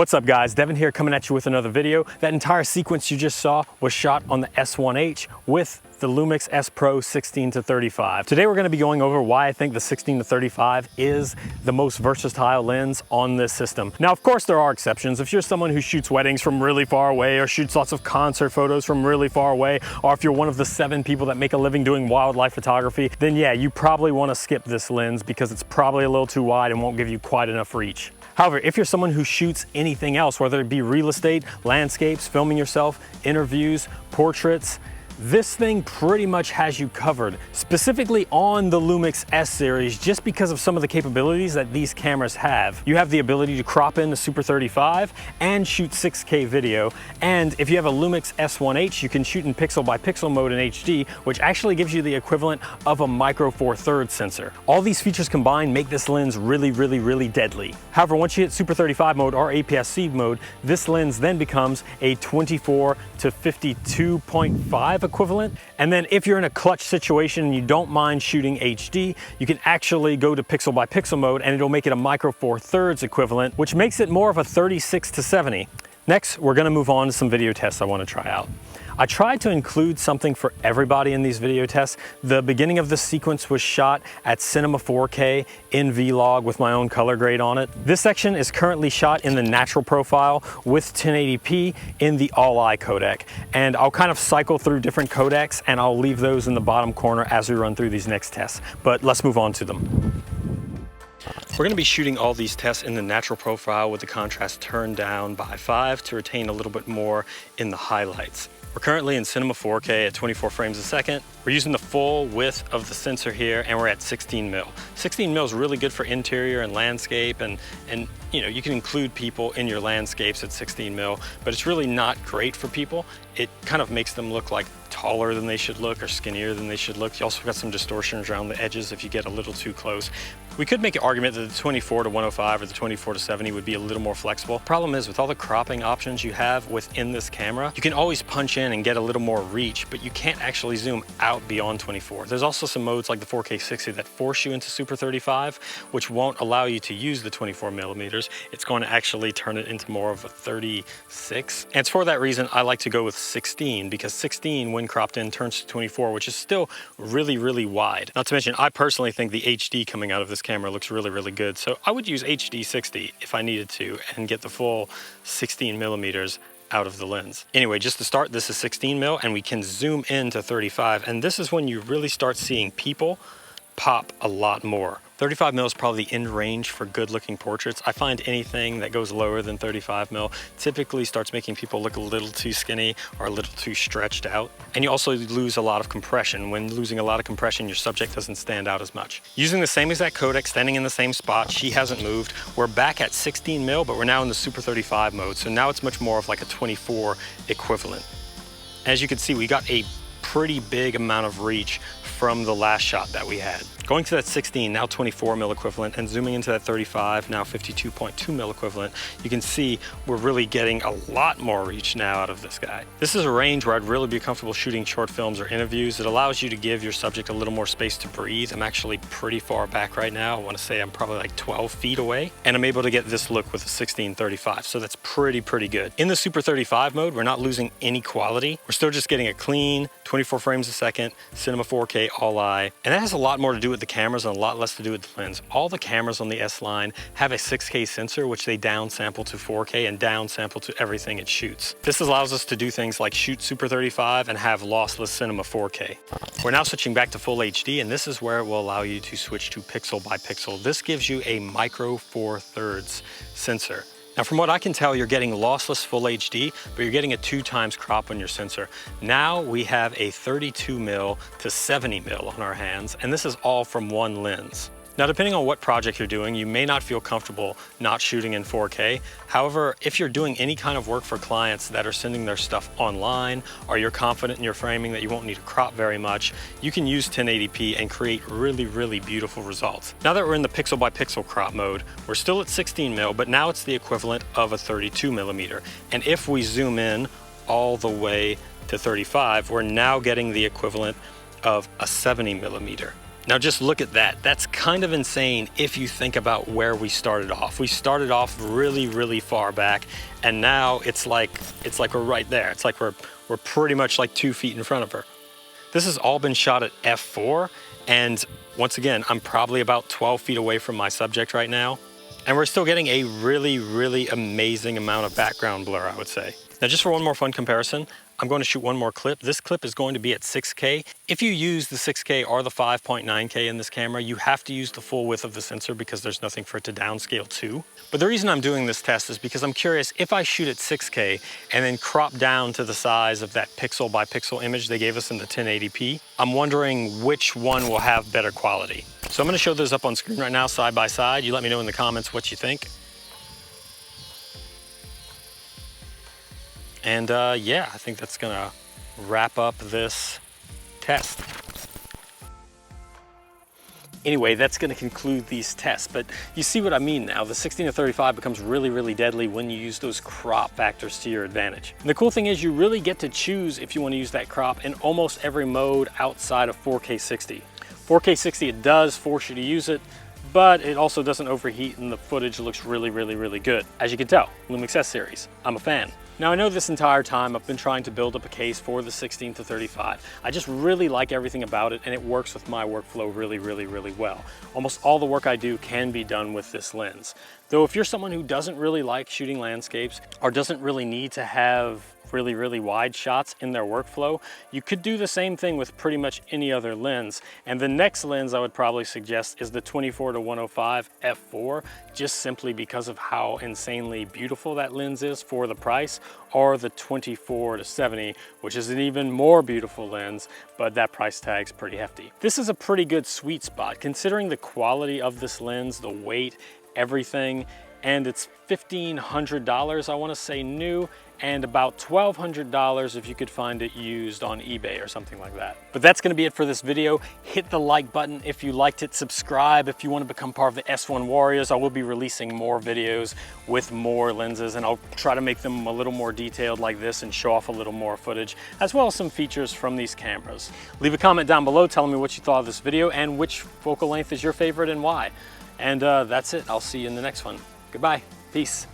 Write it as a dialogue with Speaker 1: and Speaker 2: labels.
Speaker 1: What's up guys, Devin here coming at you with another video. That entire sequence you just saw was shot on the S1H with the Lumix S Pro 16-35. Today we're going to be going over why I think the 16-35 is the most versatile lens on this system. Now of course there are exceptions. If you're someone who shoots weddings from really far away or shoots lots of concert photos from really far away, or if you're one of the 7 people that make a living doing wildlife photography, then yeah, you probably want to skip this lens because it's probably a little too wide and won't give you quite enough reach. However, if you're someone who shoots anything else, whether it be real estate, landscapes, filming yourself, interviews, portraits, this thing pretty much has you covered, specifically on the Lumix S series, just because of some of the capabilities that these cameras have. You have the ability to crop in the Super 35 and shoot 6K video. And if you have a Lumix S1H, you can shoot in pixel by pixel mode in HD, which actually gives you the equivalent of a micro four thirds sensor. All these features combined make this lens really deadly. However, once you hit Super 35 mode or APS-C mode, this lens then becomes a 24 to 52.5 equivalent. And then if you're in a clutch situation and you don't mind shooting HD, you can actually go to pixel by pixel mode and it'll make it a micro four thirds equivalent, which makes it more of a 36 to 70. Next, we're gonna move on to some video tests I wanna try out. I tried to include something for everybody in these video tests. The beginning of the sequence was shot at Cinema 4K in Vlog with my own color grade on it. This section is currently shot in the natural profile with 1080p in the all-eye codec. And I'll kind of cycle through different codecs and I'll leave those in the bottom corner as we run through these next tests. But let's move on to them. We're going to be shooting all these tests in the natural profile with the contrast turned down by 5 to retain a little bit more in the highlights. We're currently in Cinema 4K at 24 frames a second. We're using the full width of the sensor here and we're at 16 mil. 16 mil is really good for interior and landscape and you know, you can include people in your landscapes at 16 mil, but it's really not great for people. It kind of makes them look like taller than they should look or skinnier than they should look. You also got some distortions around the edges if you get a little too close. We could make an argument that the 24 to 105 or the 24 to 70 would be a little more flexible. Problem is, with all the cropping options you have within this camera, you can always punch in and get a little more reach, but you can't actually zoom out beyond 24. There's also some modes like the 4K 60 that force you into Super 35, which won't allow you to use the 24 millimeters. It's going to actually turn it into more of a 36. And it's for that reason I like to go with 16, because 16 when cropped in turns to 24, which is still really wide. Not to mention, I personally think the HD coming out of this camera looks really good. So I would use HD 60 if I needed to and get the full 16 millimeters out of the lens. Anyway, just to start, this is 16 mil and we can zoom in to 35. And this is when you really start seeing people pop a lot more. 35 mil is probably in range for good looking portraits. I find anything that goes lower than 35 mil typically starts making people look a little too skinny or a little too stretched out. And you also lose a lot of compression. When losing a lot of compression, your subject doesn't stand out as much. Using the same exact codec, standing in the same spot, she hasn't moved. We're back at 16 mil, but we're now in the Super 35 mode. So now it's much more of like a 24 equivalent. As you can see, we got a pretty big amount of reach from the last shot that we had. Going to that 16, now 24 mil equivalent, and zooming into that 35, now 52.2 mil equivalent, you can see we're really getting a lot more reach now out of this guy. This is a range where I'd really be comfortable shooting short films or interviews. It allows you to give your subject a little more space to breathe. I'm actually pretty far back right now. I want to say I'm probably like 12 feet away, and I'm able to get this look with a 16-35, so that's pretty good. In the Super 35 mode, we're not losing any quality. We're still just getting a clean 24 frames a second, Cinema 4K all-eye, and that has a lot more to do with the cameras and a lot less to do with the lens. All the cameras on the S line have a 6K sensor, which they downsample to 4K and downsample to everything it shoots. This allows us to do things like shoot Super 35 and have lossless Cinema 4K. We're now switching back to full HD, and this is where it will allow you to switch to pixel by pixel. This gives you a micro four thirds sensor. Now from what I can tell, you're getting lossless full HD, but you're getting a 2x crop on your sensor. Now we have a 32 mil to 70 mil on our hands, and this is all from one lens. Now, depending on what project you're doing, you may not feel comfortable not shooting in 4K. However, if you're doing any kind of work for clients that are sending their stuff online, or you're confident in your framing that you won't need to crop very much, you can use 1080p and create really beautiful results. Now that we're in the pixel by pixel crop mode, we're still at 16 mil, but now it's the equivalent of a 32 millimeter. And if we zoom in all the way to 35, we're now getting the equivalent of a 70 millimeter. Now just look at that. That's kind of insane if you think about where we started off. We started off really, really far back, and now it's like we're right there. It's like we're pretty much like 2 feet in front of her. This has all been shot at f4, and once again, I'm probably about 12 feet away from my subject right now, and we're still getting a really, really amazing amount of background blur, I would say. Now just for one more fun comparison, I'm going to shoot one more clip. This clip is going to be at 6K. If you use the 6K or the 5.9K in this camera, you have to use the full width of the sensor because there's nothing for it to downscale to. But the reason I'm doing this test is because I'm curious, if I shoot at 6K and then crop down to the size of that pixel by pixel image they gave us in the 1080p, I'm wondering which one will have better quality. So I'm going to show those up on screen right now side by side. You let me know in the comments what you think. And yeah, I think that's gonna wrap up this test. Anyway, that's gonna conclude these tests, but you see what I mean now. The 16-35 becomes really, really deadly when you use those crop factors to your advantage. And the cool thing is you really get to choose if you wanna use that crop in almost every mode outside of 4K 60. 4K 60, it does force you to use it, but it also doesn't overheat and the footage looks really, really, really good. As you can tell, Lumix S series, I'm a fan. Now I know this entire time I've been trying to build up a case for the 16-35. I just really like everything about it, and it works with my workflow really, really, really well. Almost all the work I do can be done with this lens. Though if you're someone who doesn't really like shooting landscapes or doesn't really need to have really, really wide shots in their workflow, you could do the same thing with pretty much any other lens. And the next lens I would probably suggest is the 24-105 f4, just simply because of how insanely beautiful that lens is for the price, or the 24-70, which is an even more beautiful lens, but that price tag's pretty hefty. This is a pretty good sweet spot considering the quality of this lens, the weight, everything, and it's $1,500, I want to say, new, and about $1,200 if you could find it used on eBay or something like that. But that's going to be it for this video. Hit the like button if you liked it, subscribe if you want to become part of the S1 Warriors. I will be releasing more videos with more lenses, and I'll try to make them a little more detailed like this and show off a little more footage, as well as some features from these cameras. Leave a comment down below telling me what you thought of this video and which focal length is your favorite and why. And that's it. I'll see you in the next one. Goodbye. Peace.